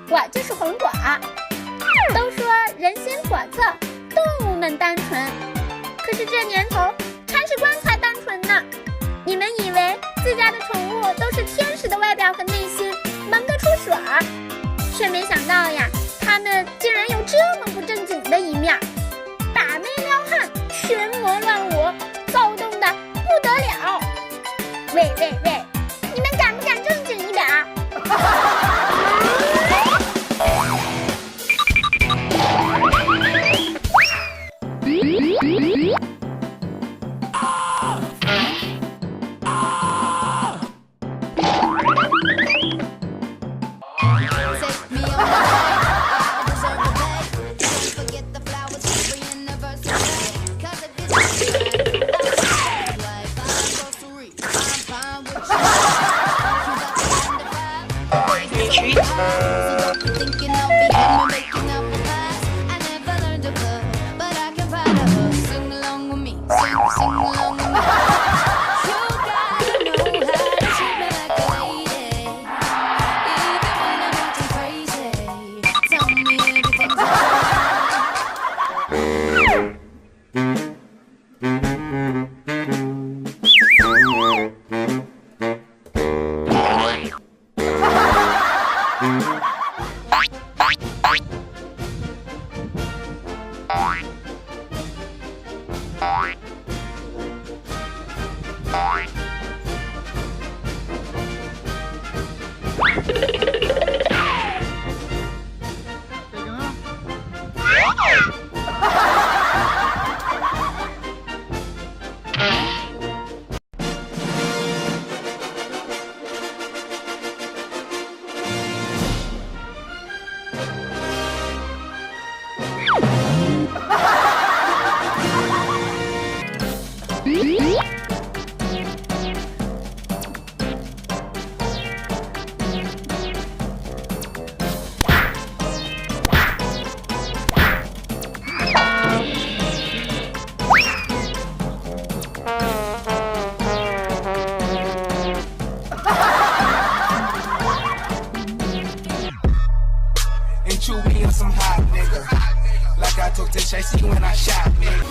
我就是红果。都说人心叵测，动物们单纯，可是这年头，铲屎官才单纯呢。你们以为自家的宠物都是天使的外表和内心，萌得出水儿，却没想到呀，它们竟然有这么不正经的一面，把妹撩汉，群魔乱舞，躁动的不得了。喂，你们敢不敢正经一点儿？Some hot nigga, like I took to chase you when I shot nigga.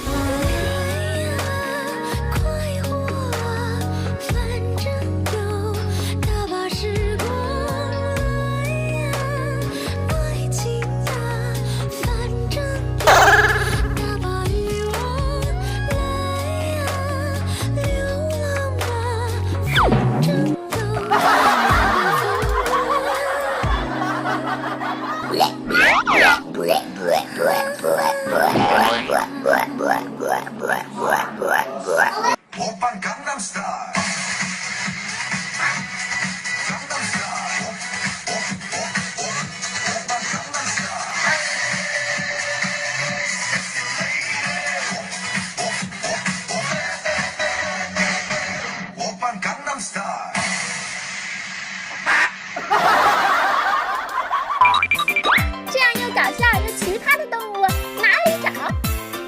这样又搞笑又奇葩的动物哪里找？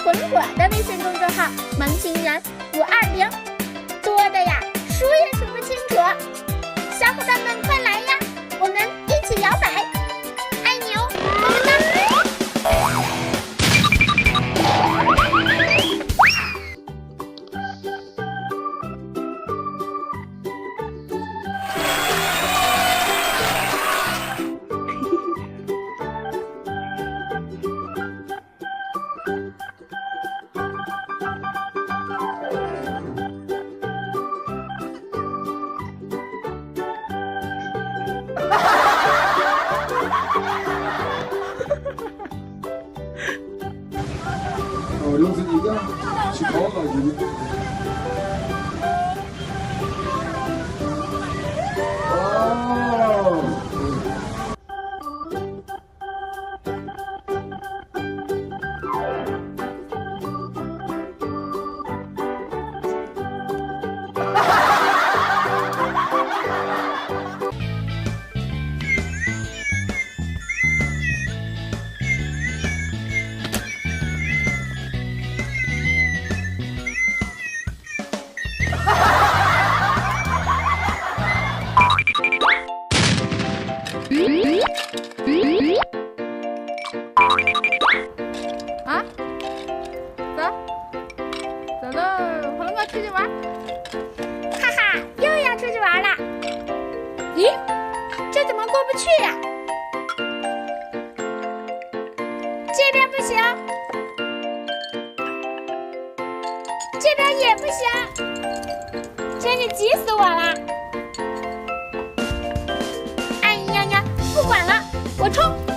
混果的微信公众号萌情人520，多的呀，数也数不清楚。小伙伴们快来呀，我们一起摇摆，爱你哦，么么哒。用自己的去考考你。去呀？这边不行，这边也不行，真是急死我了！哎呀呀，不管了，我冲！